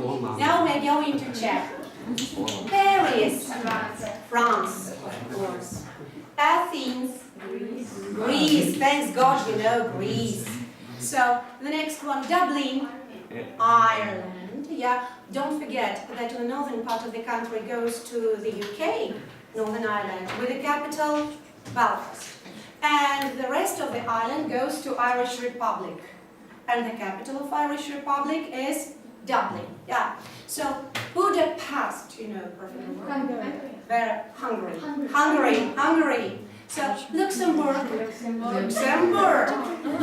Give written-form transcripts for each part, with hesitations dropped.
Now we're going to check. Paris, France, of course. Athens, Greece. Thanks God we know Greece. So the next one, Dublin, Ireland. Yeah, don't forget that the northern part of the country goes to the UK, Northern Ireland, with the capital Belfast. And the rest of the island goes to Irish Republic. And the capital of Irish Republic is Dublin. Yeah. So Budapest, you know, Hungary. So Luxembourg.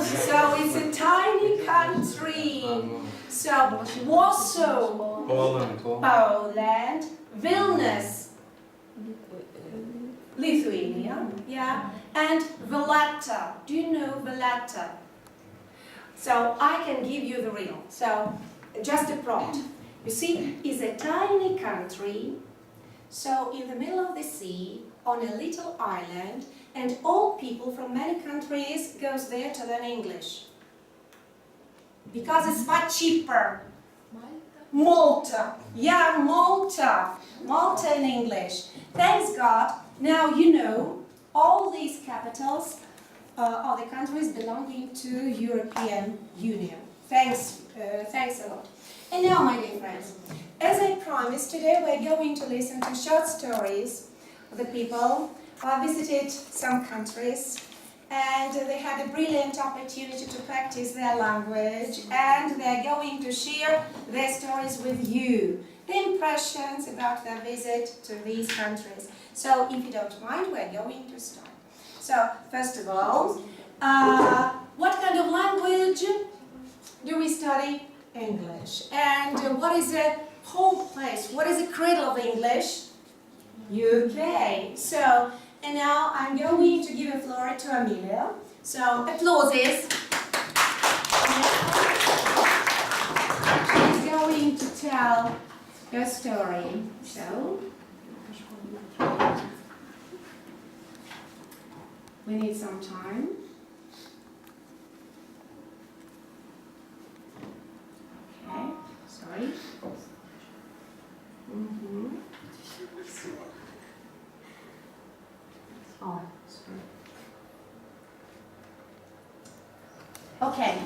So it's a tiny country. So Warsaw, Poland, Vilnius, Lithuania, yeah, and Valletta. Do you know Valletta? So I can give you the riddle. So just a prompt. You see, it's a tiny country, so in the middle of the sea, on a little island, and all people from many countries goes there to learn English. Because it's much cheaper. Malta. Yeah, Malta. Malta in English. Thanks God, now you know all these capitals are the countries belonging to European Union. Thanks a lot. And now, my dear friends, as I promised, today we're going to listen to short stories of the people who visited some countries, and they had a brilliant opportunity to practice their language, and they're going to share their stories with you, the impressions about their visit to these countries. So, if you don't mind, we're going to start. So, first of all, what kind of language do we study? English. And what is the home place? What is the cradle of English? UK. So, and now I'm going to give the floor to Amelia. So, applauses. She's going to tell her story. So, we need some time. Okay, sorry. Oh, sorry. Okay.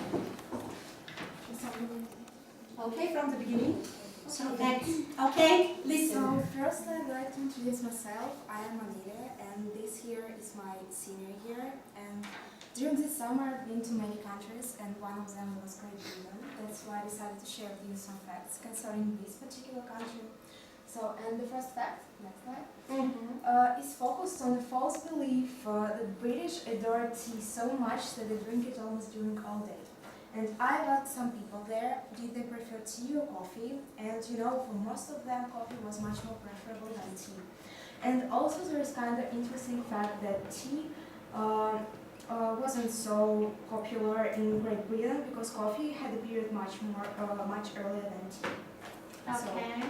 Okay, from the beginning. So next. Okay, listen. So first I'd like to introduce myself. I am Alые, and this year is my senior year. And during this summer I've been to many countries, and one of them was Great Britain. That's why I decided to share with you some facts concerning this particular country. So, and the first fact, next slide, is focused on the false belief that British adore tea so much that they drink it almost during all day. And I got some people there, did they prefer tea or coffee? And you know, for most of them, coffee was much more preferable than tea. And also there is kind of interesting fact that tea wasn't so popular in Great Britain because coffee had appeared much earlier than tea. Okay.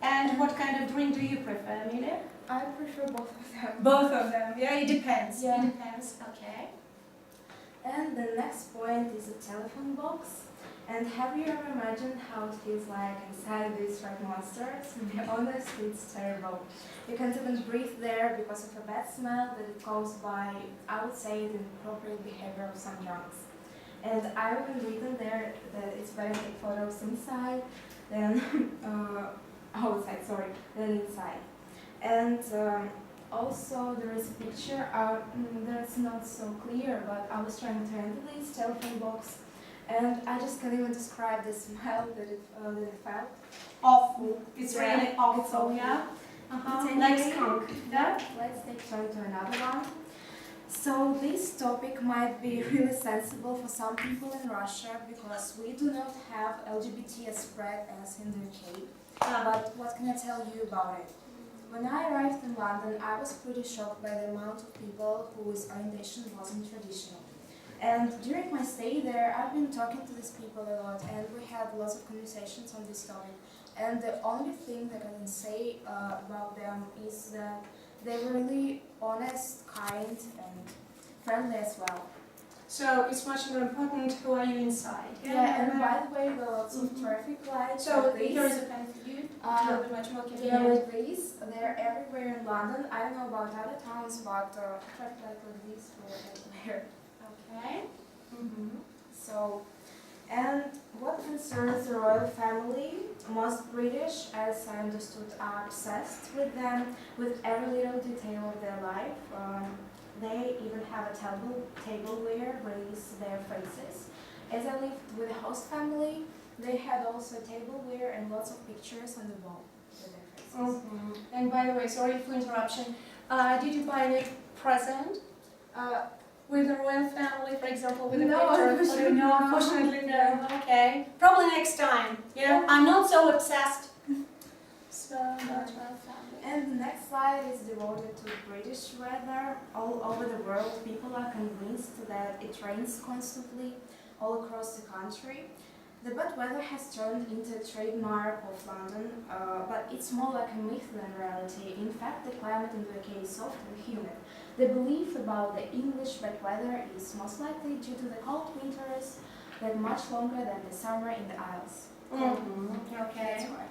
And what kind of drink do you prefer, Amelia? I prefer both of them. Both of them, yeah, it depends. Yeah. It depends, okay. And the next point is a telephone box. And have you ever imagined how it feels like inside this red monster? To be honest, it's terrible. You can't even breathe there because of a bad smell that it caused by, I would say, the inappropriate behavior of some drunks. And I've even written there that it's better to take photos inside than outside, than inside. And also there is a picture that's not so clear, but I was trying to enter this telephone box, and I just can't even describe the smell that it felt. Awful. It's really awful, it's awful. Yeah? Like skunk. Yeah? Let's take turn to another one. So this topic might be really sensible for some people in Russia because we do not have LGBT as spread as in the UK. But what can I tell you about it? When I arrived in London, I was pretty shocked by the amount of people whose orientation wasn't traditional. And during my stay there, I've been talking to these people a lot, and we had lots of conversations on this topic. And the only thing that I can say about them is that they were really honest, kind, and friendly as well. So it's much more important who are you inside. Yeah, and by the way, there are lots of traffic lights. So like here these. is a pen for you. It will be much more They're convenient. like these. They're everywhere in London. I don't know about other towns, but traffic lights like these were everywhere. Okay. So, and what concerns the royal family, most British, as I understood, are obsessed with them, with every little detail of their life. They even have a tableware raise their faces. As I lived with a host family, they had also tableware and lots of pictures on the wall with their faces. And by the way, sorry for interruption. Did you buy any present with the royal family, for example, with a No, picture? unfortunately No, no. unfortunately no. Okay. Probably next time. You know, I'm not so obsessed. So not royal family. And the next slide is devoted to British weather. All over the world, people are convinced that it rains constantly all across the country. The bad weather has turned into a trademark of London, but it's more like a myth than reality. In fact, the climate in the UK is soft and humid. The belief about the English bad weather is most likely due to the cold winters that much longer than the summer in the Isles. Okay. That's why.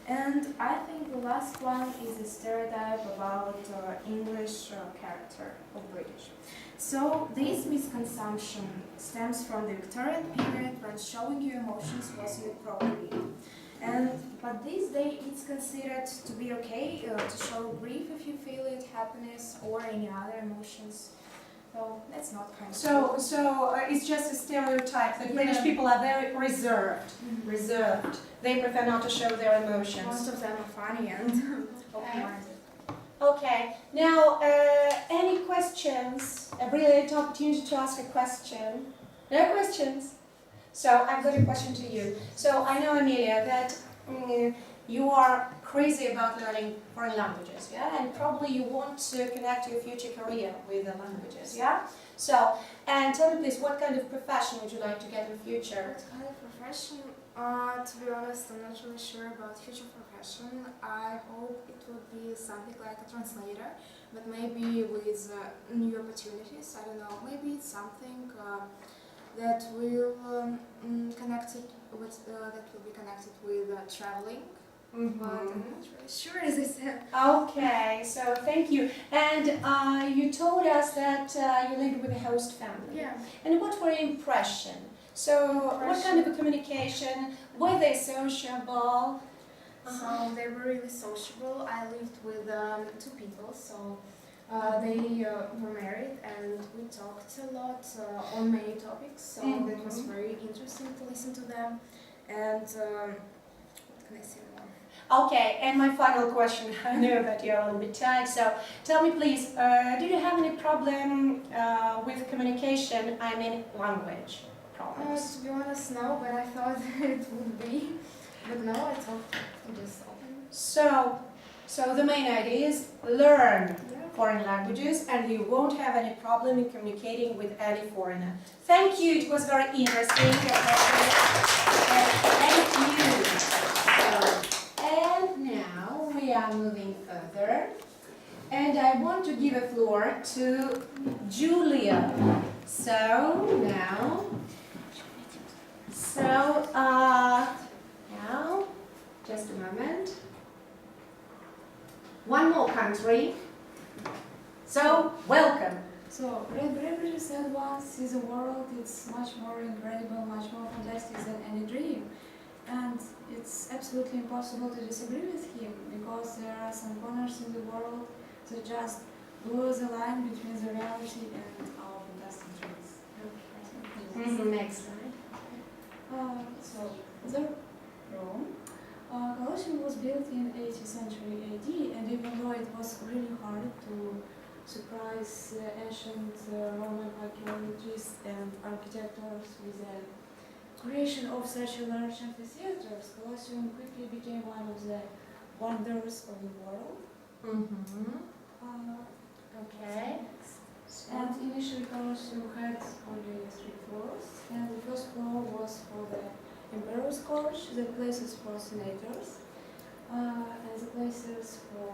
And I think the last one is a stereotype about English character of British. So this misconception stems from the Victorian period when showing your emotions was inappropriate. But these days it's considered to be okay to show grief if you feel it, happiness or any other emotions. So that's not kind of So it's just a stereotype that British people are very reserved. Reserved. They prefer not to show their emotions. Most of them are funny and open-minded. Okay. Now, any questions? A brilliant opportunity to ask a question. No questions? So I've got a question to you. So I know, Amelia, that you are crazy about learning foreign languages, yeah? And probably you want to connect your future career with the languages, yeah? So, and tell me please, what kind of profession would you like to get in the future? What kind of profession? To be honest, I'm not really sure about future profession. I hope it would be something like a translator, but maybe with new opportunities. I don't know. Maybe it's something that will connect it with that will be connected with traveling. But I'm not really sure, as I said. Okay, so thank you. And you told us that you lived with a host family. Yeah. And what were your impression? So what kind of a communication? Were they sociable? So they were really sociable. I lived with two people, so they were married and we talked a lot on many topics, so that was very interesting to listen to them. And what can I say more? Okay, and my final question, I know that you're a little bit tired, so tell me please, do you have any problem with communication, I mean language problems? To be honest, no, but I thought it would be. But no, I thought it just open. So the main idea is learn foreign languages and you won't have any problem in communicating with any foreigner. Thank you, it was very interesting. Thank you. And now we are moving further. And I want to give a floor to Julia. So now, just a moment. One more country. So, welcome. So, Red Bravery said once, see the world, it's much more incredible, much more fantastic than any dream. And it's absolutely impossible to disagree with him, because there are some corners in the world that just blur the line between the reality and our fantastic dreams. Next slide. So, the Rome. Colosseum was built in 8th century AD, and even though it was really hard to surprise ancient Roman archaeologists and architects with the creation of such a large amphitheaters, Colosseum quickly became one of the wonders of the world. Okay. And initially Colosseum had only 3 floors, and the first floor was for the Emperor's Court, the places for senators, and the places for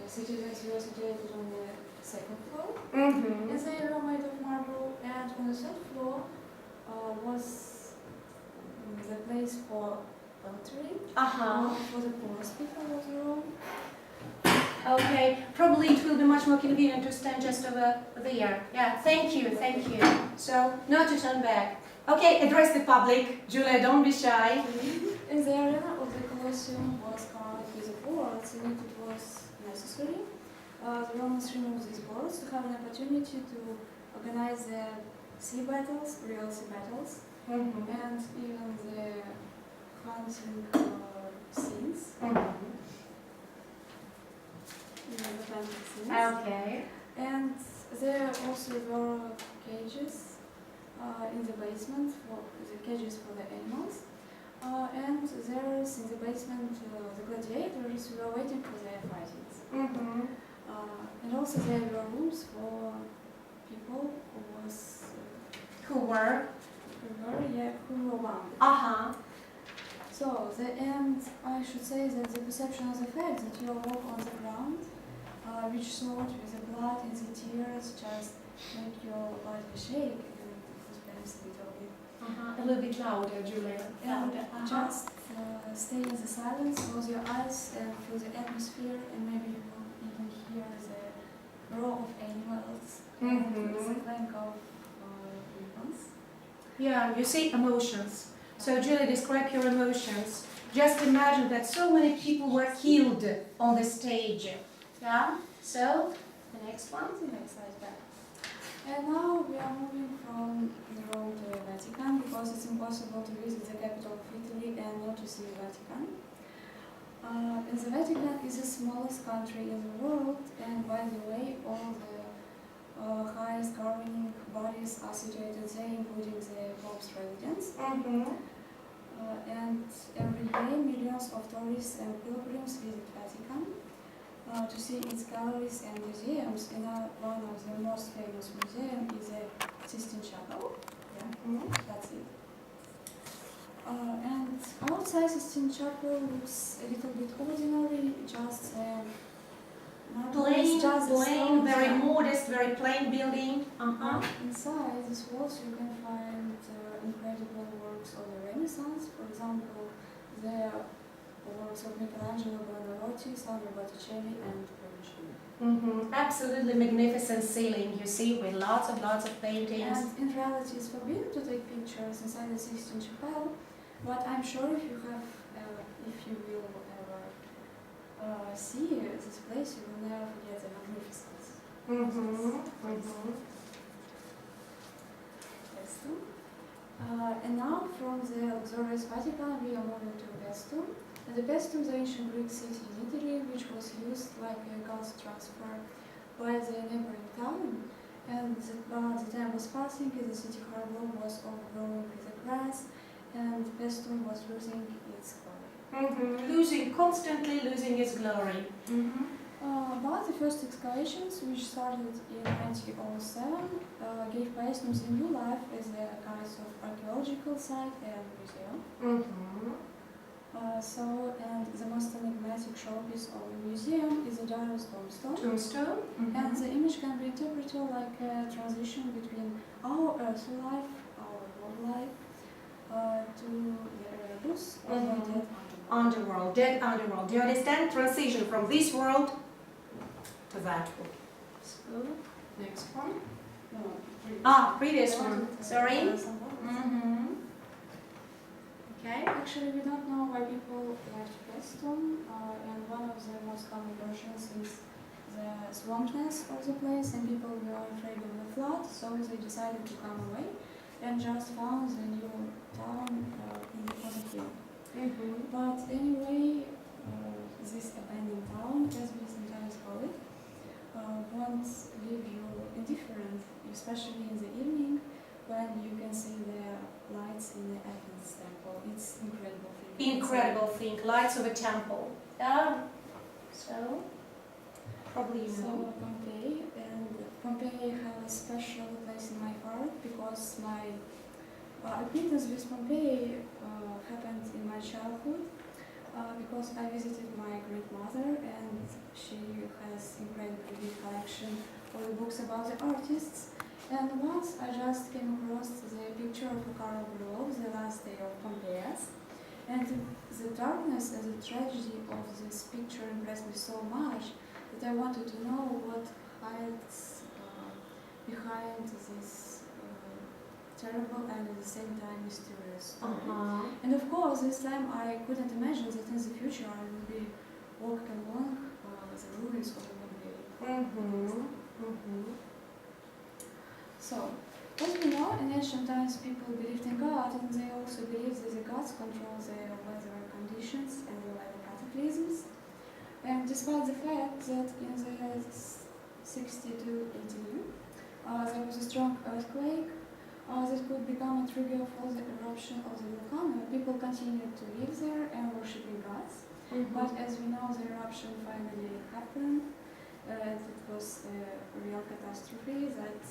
citizens were situated on the second floor. Mm-hmm. And they were made of marble, and on the third floor was the place for poetry. Uh-huh. For the poorest people of the room. Okay, probably it will be much more convenient to stand just over there. Yeah, thank you, thank you. So, not to turn back. Okay, address the public. Julia, don't be shy. In the arena of the Colosseum was covered with boards, and it was necessary. The Romans removed these boards to have an opportunity to organize the sea battles, real sea battles, Mm-hmm. and even the hunting scenes. Mm-hmm. The hunting scenes. Okay. And there also were cages in the basement for the cages for the animals. And there's in the basement the gladiators were waiting for their fightings. Mm-hmm. And also there were rooms for people Who were? who were wounded. Uh-huh. So and I should say that the perception of the fact that you walk on the ground, which sort with the blood and the tears just make your body shake and perhaps a little bit. Uh-huh. A little bit louder, Julia. And Louder. Uh-huh. just stay in the silence, close your eyes and feel the atmosphere, and maybe you will even hear the roar of animals and the clank of weapons. Yeah, you see emotions. So Julia, describe your emotions. Just imagine that so many people were killed on the stage. Yeah? So, the next one. The next slide back. And now we are moving from Rome to the Vatican because it's impossible to visit the capital of Italy and not to see the Vatican. And the Vatican is the smallest country in the world, and by the way, all the highest governing bodies are situated there, including the Pope's residence. Mm-hmm. And every year, millions of tourists and pilgrims visit Vatican to see its galleries and museums. And one of the most famous museums is the Sistine Chapel. Yeah, that's it. And outside Sistine Chapel looks a little bit ordinary, just Plain, very modest, very plain building. Uh-huh. Inside these walls you can find incredible works of the Renaissance. For example, the works of Michelangelo, Buonarroti, Salvador Botticelli, and Perugino. Mm-hmm. Absolutely magnificent ceiling, you see, with lots of paintings. And in reality, it's forbidden to take pictures inside the Sistine Chapel, but I'm sure if you will ever see this place, you will never forget the magnificence. And now from the luxurious Vatican, we are moving to Paestum. And the Paestum is the ancient Greek city in Italy, which was used like a ghost transfer by the neighboring town. And the time was passing, and the city harbor was overgrown with the grass, and Paestum was losing its glory. Constantly losing its glory. But the first excavations, which started in 1907, gave Paestum a new life as a kind of archaeological site and museum. And the most enigmatic showpiece of the museum is the giant's tombstone. And the image can be interpreted like a transition between our earthly life, our world life, to the Erebus, or the dead underworld, dead underworld. Do you understand? Transition from this world to that world. So, next one. Previous one. Sorry. Okay. Actually, we don't know why people left Paestum, and one of the most common versions is the swampness of the place, and people were afraid of the flood, so they decided to come away and just found the new town on the hill. But anyway, this abandoned town, as we sometimes call it, won't leave you indifferent, especially in the evening when you can see the lights in the Athens temple. It's incredible thing. Incredible thing, lights of a temple. So, probably you know. Pompeii, and Pompeii has a special place in my heart because my acquaintance with Pompeii happened in my childhood because I visited my grandmother, and she has incredibly big collection or the books about the artists. And once I just came across the picture of Carlo Below, The Last Day of Pompeii. And the darkness and the tragedy of this picture impressed me so much that I wanted to know what hides behind this terrible and at the same time mysterious story. And of course, this time I couldn't imagine that in the future I will be walking along the ruins of Pompeii. So, as we know, in ancient times people believed in God, and they also believed that the gods control the weather conditions and the weather cataclysms. And despite the fact that in the 62 AD there was a strong earthquake that could become a trigger for the eruption of the volcano, people continued to live there and worshipping gods. But as we know, the eruption finally happened. It was a real catastrophe that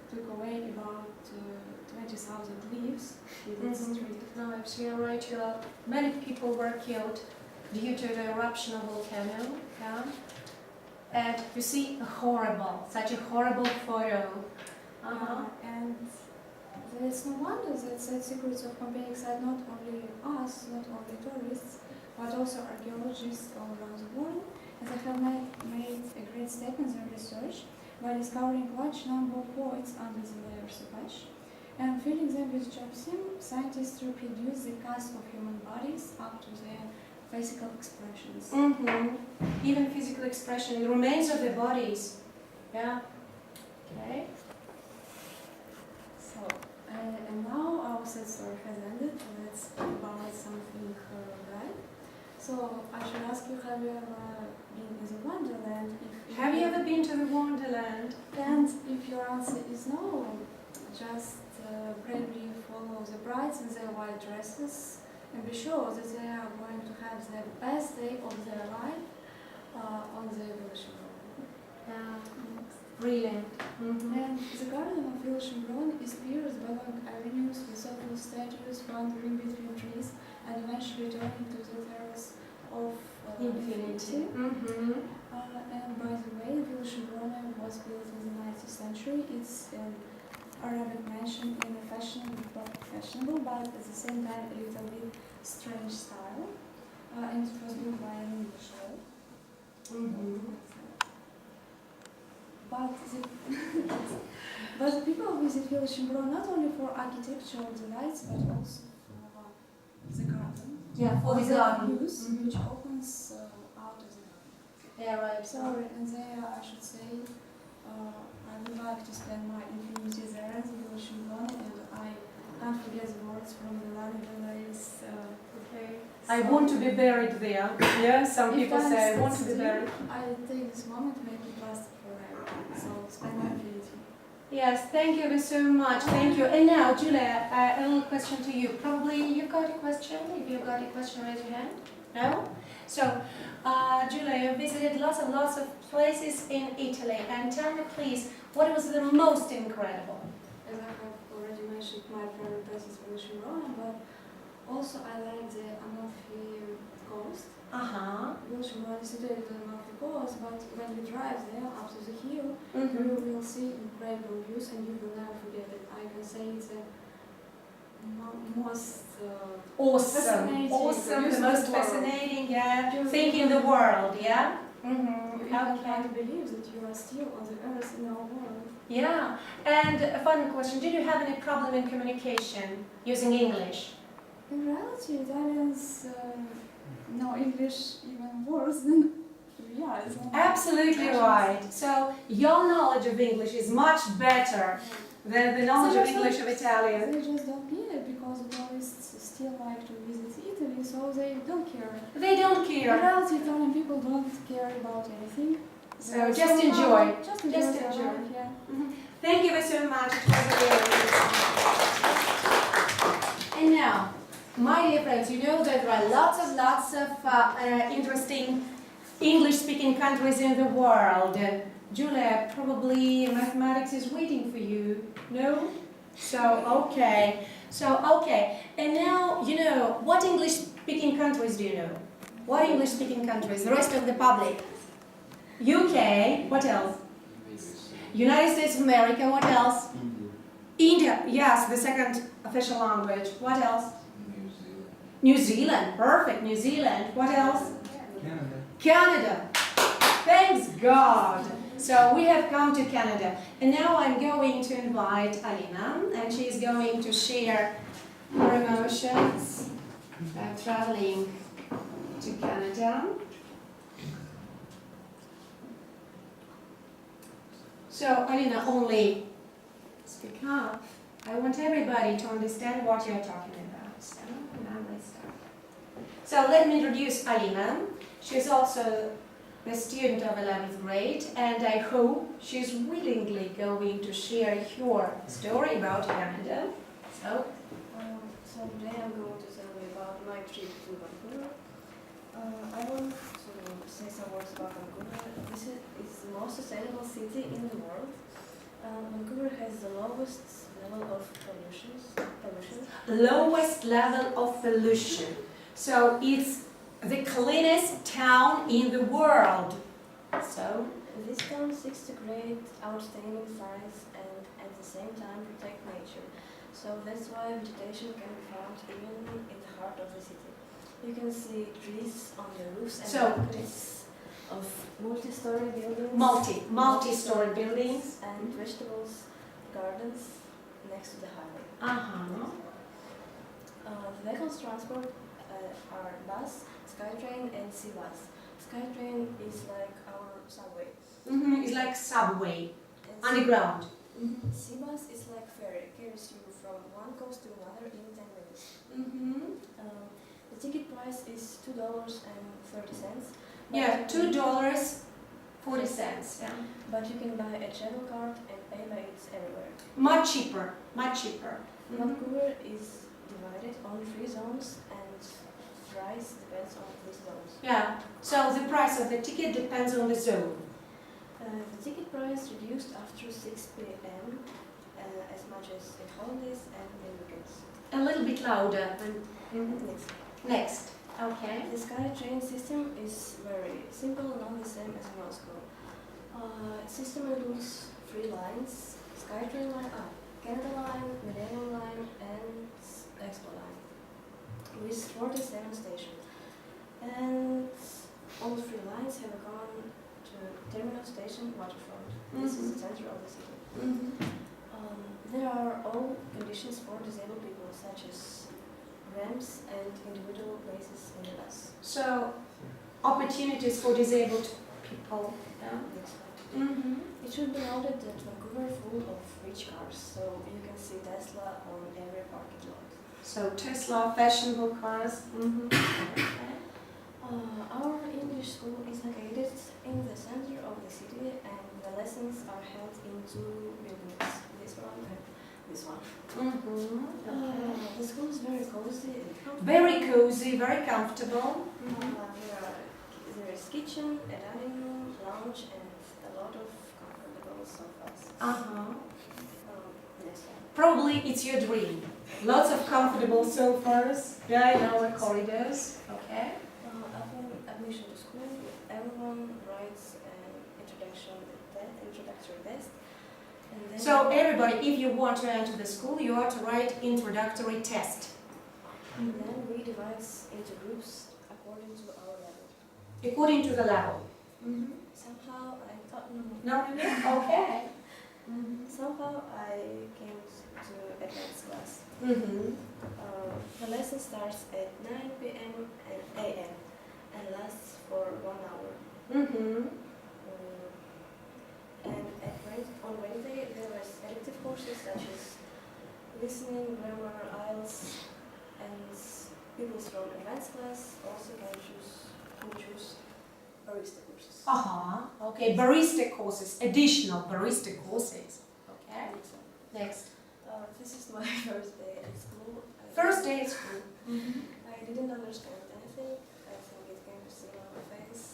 took away about 20,000 lives in its street. No, absolutely right. Many people were killed due to the eruption of volcano. Yeah? And you see, such a horrible photo. And it's no wonder that the secrets of Pompeii excite not only us, not only tourists, but also archaeologists all around the world. And they have made a great step in their research by discovering a large number of voids under the layers of ash. And filling them with gypsum, scientists reproduce the cast of human bodies up to their physical expressions. Even physical expression, the remains of the bodies. Yeah. Okay. So, and now our sad story has ended. Let's talk about something bright. So, I should ask you, have you ever been in the Wonderland? Have you ever been to the Wonderland? And if your answer is no, just bravely follow the brides in their white dresses and be sure that they are going to have the best day of their life on the Evolution Road. Brilliant. And the garden of Evolution Road is pierced by long avenues with open statues wandering between trees and eventually turning to the terrace of Infinity. And by the way, Evolution Road was built in the 19th century. It's an Arabic mansion in a fashionable but at the same time a little bit strange style. And it was built by an English lord. But the people visit Evolution Road not only for architectural delights but also for the garden. Yeah, for the garden. Which opens out of the garden. Yeah, right. Sorry, and there I should say I would like to spend my infinity there at the Evolution Road, and I can't forget the words from the Londoners. Okay. I want to be buried there. Yeah, some people say I want to be buried. I take this moment to make it last forever. So spend my infinity. Yes, thank you so much. Thank you. And now, Julia, a little question to you. Probably you've got a question. If you've got a question, raise your hand. No? So, Julia, you visited lots of places in Italy. And tell me, please, what was the most incredible? As I have already mentioned, my favorite place is Evolution Road, but also I like the Amalfi Coast. Evolution Road is situated on Amalfi Coast, but when you drive there up to the hill, you will see incredible views and you will never forget it. I can say it's the most fascinating, the most fascinating thing in the world, yeah? You can't believe that you are still on the earth in our world. Yeah, and a fun question, did you have any problem in communication using English? In reality, Italians know English even worse than we are. Absolutely right. So your knowledge of English is much better than the knowledge of English of Italian. They just don't get it because tourists still like to visit Italy, so they don't care. They don't In care. reality, Italian people don't care about anything. So just enjoy. Just enjoy. Yeah. Thank you so much. It was really And now, my dear friends, you know that there are lots of interesting English-speaking countries in the world. Julia, probably mathematics is waiting for you, no? Okay. And now, you know, what English-speaking countries do you know? What English-speaking countries? The rest of the public? UK, what else? United States of America, what else? India, yes, the second official language. What else? New Zealand, perfect, New Zealand. What else? Canada. Thanks God. So we have come to Canada. And now I'm going to invite Alina, and she's going to share her emotions traveling to Canada. So Alina, only speak up. I want everybody to understand what you're talking about. So now let's start. So let me introduce Alina. She's also a student of 11th grade, and I hope she's willingly going to share her story about Canada. So today I'm going to tell you about my trip to Vancouver. I want to say some words about Vancouver. This is the most sustainable city in the world. Vancouver has the lowest level of pollution. Lowest level of pollution. So it's the cleanest town in the world. So this town seeks to create outstanding sights and at the same time protect nature. So that's why vegetation can be found even in the heart of the city. You can see trees on the roofs and balconies of multi-story buildings. Multi-story buildings. And vegetables gardens next to the highway. The vehicles transport are bus, SkyTrain and Sea-Bus. SkyTrain is like our subway. It's like subway, underground. Sea-Bus is like ferry, carries you from one coast to another in 10 minutes. The ticket price is $2.30. Yeah, $2.40. Yeah. But you can buy a travel card and pay by it everywhere. Much cheaper, much cheaper. Vancouver is divided on 3 zones and price depends on these zones. Yeah, so the price of the ticket depends on the zone. The ticket price reduced after 6 p.m. As much as at holidays and in weekends. A little bit louder. Next. Okay. The SkyTrain system is very simple, not the same as in Moscow. System includes 3 lines: SkyTrain Line Up, Canada Line, Millennium Line, and Expo Line, with 47 stations. And all 3 lines have gone to Terminal Station Waterfront. This is the center of the city. There are all conditions for disabled people, such as ramps and individual places in the bus. So, opportunities for disabled people. Yeah. It should be noted that Vancouver is full of rich cars, so you can see Tesla on every parking lot. So, Tesla, fashionable cars. Our English school is located in the center of the city, and the lessons are held in 2 buildings. This one and this one. The school is very cozy and comfortable. Very cozy, very comfortable. There is kitchen, a dining room, lounge, and a lot of comfortable sofas. Probably it's your dream. Lots of comfortable sofas. Yeah, in our corridors. Okay. Upon admission to school, everyone writes an introductory test. And then So everybody, if you want to enter the school, you have to write introductory test. And then we divide into groups according to our level. According to the level. Somehow I thought No? Okay. Somehow I came to advanced class. The lesson starts at 9 p.m. and a.m. and lasts for 1 hour. And on Wednesday there were elective courses such as listening, grammar, IELTS, and people from advanced class also can choose barista courses. Okay, barista courses, additional barista courses. Okay. Next. This is my first day at school. First day at school. I didn't understand anything. I think it can be seen on my face.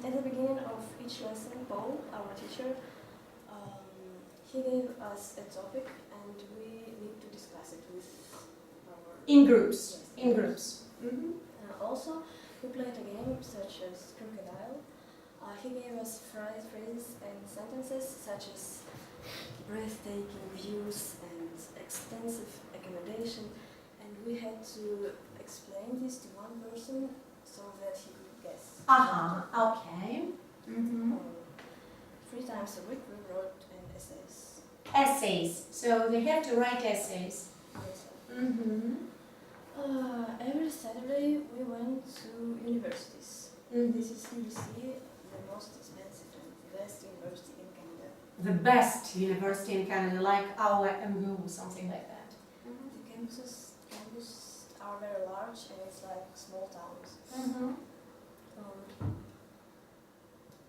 At the beginning of each lesson, Paul, our teacher, he gave us a topic and we need to discuss it with our... In groups. Yes, In groups. Also, we played a game such as Crocodile. He gave us phrases and sentences such as breathtaking views and extensive accommodation, and we had to explain this to one person so that he could guess. Okay. Mm-hmm. 3 times a week we wrote essays. Essays. So they have to write essays. Yes. Mm-hmm. Every Saturday we went to universities. Mm-hmm. This is UBC, the most expensive and best university in Canada. The best university in Canada, like our MU, something like that. The campus are very large and it's like small towns. Mm-hmm. Um,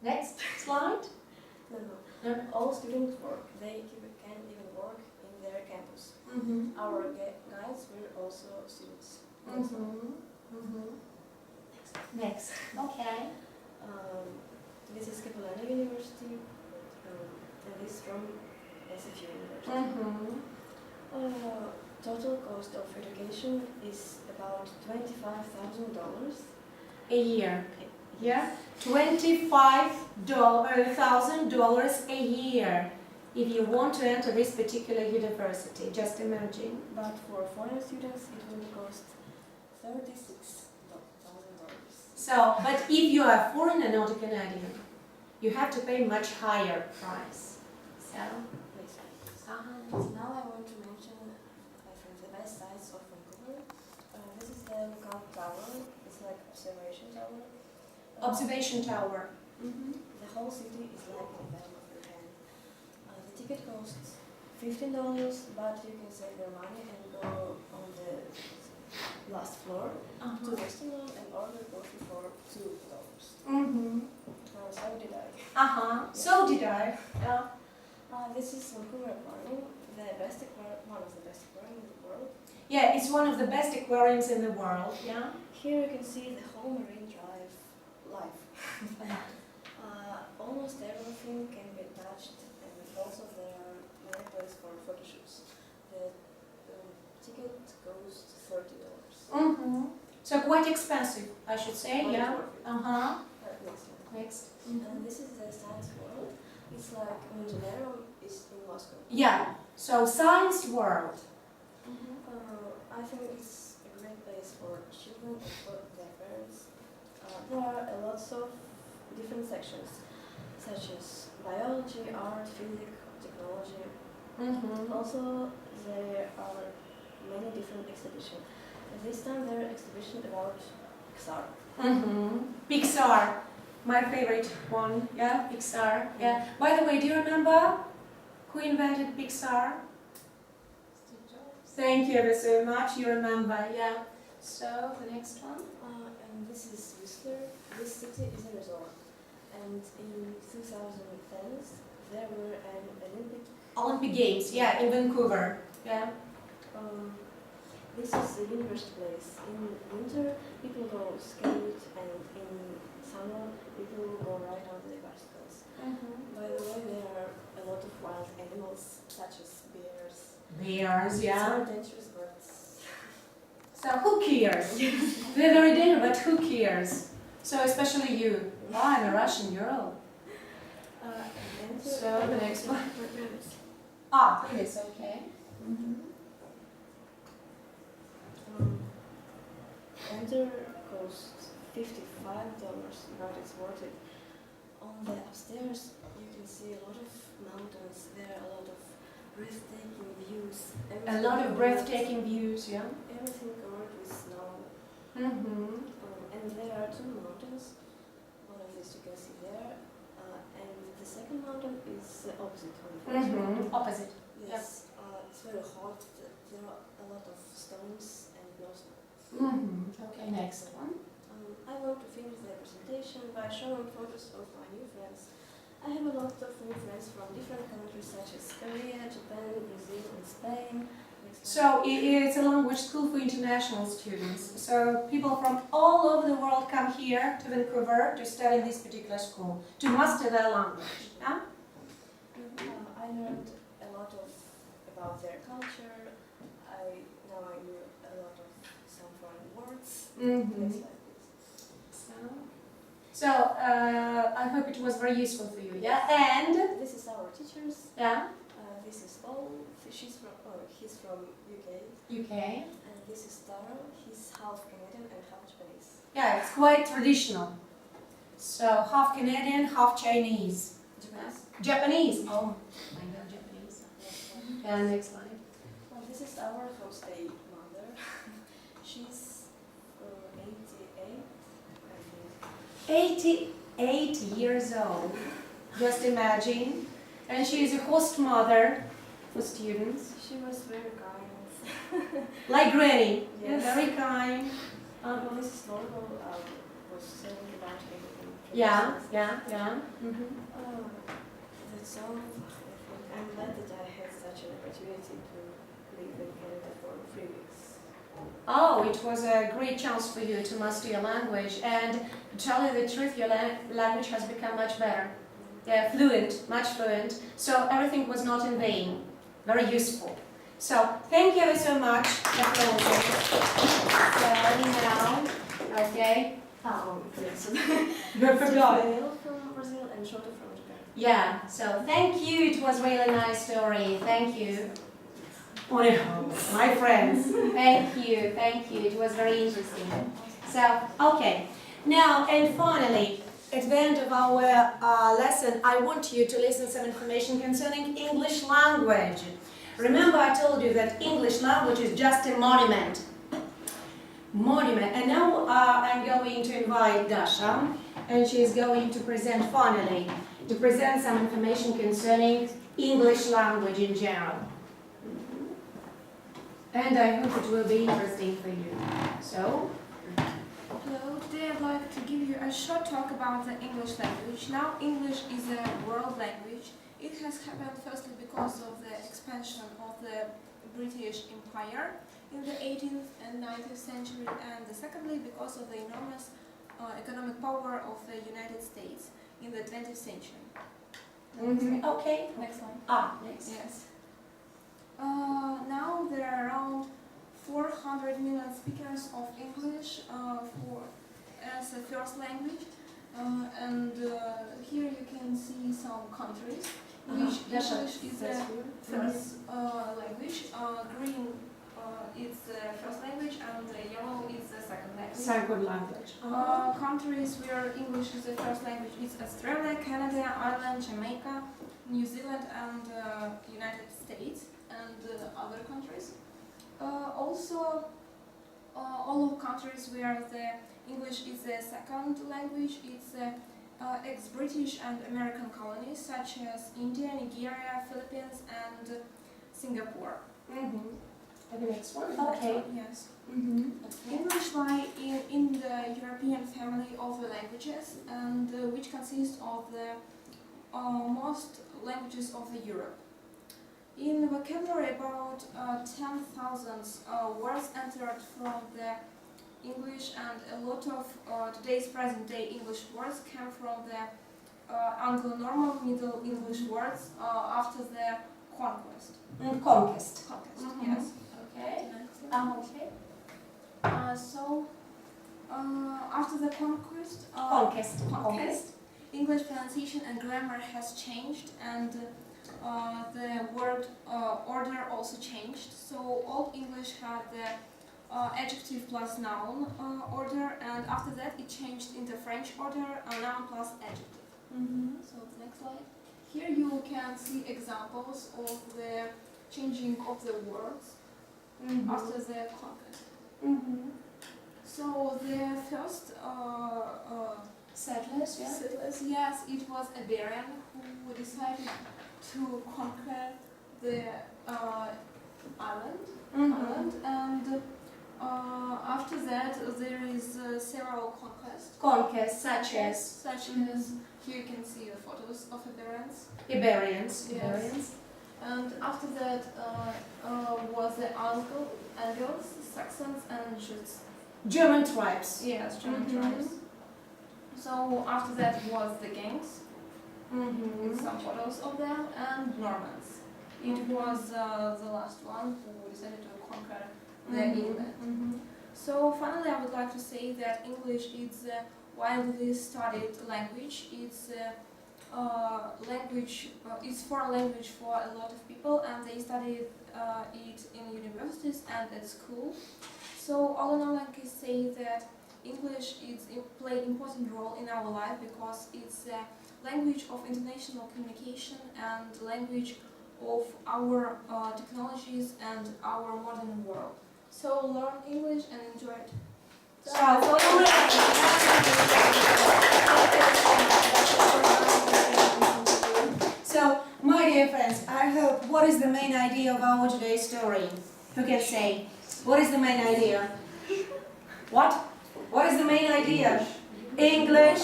Next slide. no. All students work. They can even work in their campus. Mm-hmm. Our guides were also students. Mm-hmm. Mm-hmm. Next. Okay. This is Capilano University, and this from SFU University. Mm-hmm. Total cost of education is about $25,000 A year. Yeah. $25,000 a year if you want to enter this particular university. Just imagine. But for foreign students, it will cost $36,000. So, but if you are a foreigner, not a Canadian, you have to pay much higher price. So. Now I want to mention from the best sides of Vancouver. This is the Lookout Tower. It's like observation tower. Observation tower. The whole city is like in the palm of your hand. The ticket costs $15, but you can save your money and go on the last floor to the restaurant and order coffee for $2. So did I. So did I. Yeah. This is Vancouver Aquarium, one of the best aquariums in the world. Yeah, it's one of the best aquariums in the world. Yeah. Here you can see the whole Marine Drive live. Almost everything can be touched, and also there are many places for photo shoots. The ticket goes $30. So quite expensive, I should say. But Yeah. it's worth it. Next one. Next. And this is the science world. It's like Montenegro is in Moscow. Yeah. So science world. I think it's a great place for children and for their parents. There are a lot of different sections, such as biology, art, physics, technology. Also, there are many different exhibitions. This time there are exhibition about Pixar. Pixar, my favorite one. Yeah, Pixar. Yeah. By the way, do you remember who invented Pixar? Thank you ever so much. You remember, yeah. So the next one. And this is Whistler. This city is a resort. And in 2010, there were an Olympic Games. Yeah, in Vancouver. Yeah. This is the university place. In winter, people go skate, and in summer, people go ride on the bicycles. By the way, there are a lot of wild animals, such as bears. Bears, yeah. Some dangerous birds. So who cares? They're very dangerous, but who cares? So especially you. Oh, I'm a Russian girl. So the next one. It is okay. Enter costs $55, but it's worth it. On the upstairs, you can see a lot of mountains. There are a lot of breathtaking views. A lot of breathtaking views, yeah. Everything covered with snow. And there are 2 mountains. One of these you can see there. And the second mountain is the opposite of the first mountain. Opposite. Yes. It's very hot. There are a lot of stones and no snow. Okay, next one. I want to finish the presentation by showing photos of my new friends. I have a lot of new friends from different countries such as Korea, Japan, Brazil, and Spain. So it's a language school for international students. So people from all over the world come here to Vancouver to study this particular school, to master their language. Yeah? I learned a lot about their culture. Now I knew a lot of some foreign words. Things like this. So I hope it was very useful for you. Yeah, and This is our teachers. yeah, This is Paul. He's from UK. UK. And this is Taro. He's half Canadian and half Japanese. Yeah, it's quite traditional. So half Canadian, half Chinese. Japanese. Japanese. Oh, I know Japanese. And next line. Well, this is our homestay mother. She's 88. I think. 88 years old. Just imagine. And she is a host mother for students. She was very kind. Like Granny. Yes. Very kind. This is normal. Was saying about everything. Yeah, yeah, yeah. Mm-hmm. That's all. I'm glad that I had such an opportunity to live in Canada for 3 weeks. Oh, it was a great chance for you to master your language, and to tell you the truth, your language has become much better. Yeah, fluent, much fluent. So everything was not in vain. Very useful. So thank you so much. So now, okay. Yes. You forgot. Male from Brazil and Shota from Japan. Yeah. So thank you. It was really nice story. Thank you. My friends. Thank you. Thank you. It was very interesting. So okay. Now and finally, at the end of our lesson, I want you to listen some information concerning English language. Remember, I told you that English language is just a monument. And now I'm going to invite Dasha, and she is going to present finally, some information concerning English language in general. And I hope it will be interesting for you. So, Hello, today I'd like to give you a short talk about the English language. Now, English is a world language. It has happened firstly because of the expansion of the British Empire in the 18th and 19th century, and secondly because of the enormous economic power of the United States in the 20th century. okay. Next one. Next. Yes. Now there are around 400 million speakers of English as a first language, and here you can see some countries which English is the first language. Green is the first language, and yellow is the second language. Second language. Countries where English is the first language is Australia, Canada, Ireland, Jamaica, New Zealand, and United States, and other countries. Also, all of countries where the English is the second language, it's ex-British and American colonies such as India, Nigeria, Philippines, and Singapore. The next one. Okay. Yes. English lie in the European family of the languages, and which consists of the most languages of the Europe. In vocabulary, about 10,000 words entered from the English, and a lot of today's present-day English words came from the Anglo-Norman Middle English words after the conquest. Conquest. Yes. Okay. Okay. So after the conquest, Conquest. English pronunciation and grammar has changed, and the word order also changed. So Old English had the adjective plus noun order, and after that it changed into French order, noun plus adjective. So the next slide. Here you can see examples of the changing of the words after the conquest. So the first Settlers, yeah. settlers, yes, it was Iberian who decided to conquer the island, and after that there is several conquests. Such as here you can see the photos of Iberians. Iberians. And after that was the Angles, Saxons, and Jutes. German tribes. Yes, German tribes. So after that was the Gangs, with some photos of them, and Normans. It was the last one who decided to conquer the England. So finally I would like to say that English is while we studied language. It's it's for language for a lot of people, and they studied it in universities and at school. So all in all, I can say that English play important role in our life because it's a language of international communication and language of our technologies and our modern world. So learn English and enjoy it. So, my dear friends, I hope, what is the main idea of our today's story? Who can say? What is the main idea? What? What is the main idea? English.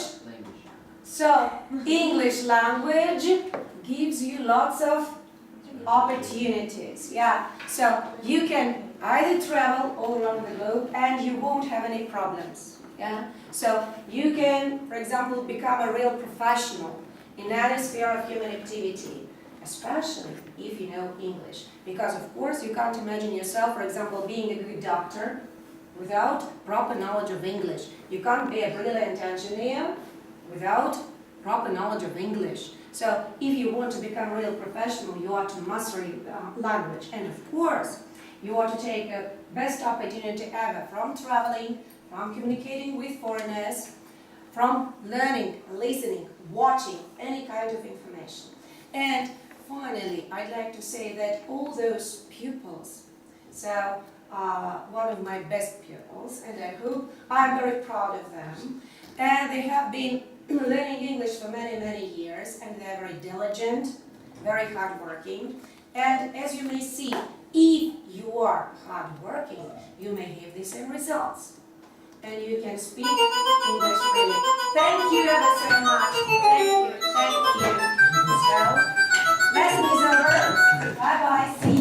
So, English language gives you lots of opportunities. Yeah. So, you can either travel all around the globe and you won't have any problems. Yeah. So, you can, for example, become a real professional in any sphere of human activity, especially if you know English. Because, of course, you can't imagine yourself, for example, being a good doctor without proper knowledge of English. You can't be a brilliant engineer without proper knowledge of English. So, if you want to become a real professional, you ought to master language. And, of course, you ought to take the best opportunity ever from traveling, from communicating with foreigners, from learning, listening, watching any kind of information. And finally, I'd like to say that all those pupils, so one of my best pupils, and I hope I'm very proud of them, and they have been learning English for many, many years, and they're very diligent, very hardworking, and as you may see, if you are hardworking, you may have the same results. And you can speak English freely. Thank you ever so much. Thank you. So, lesson is over. Bye-bye. See you.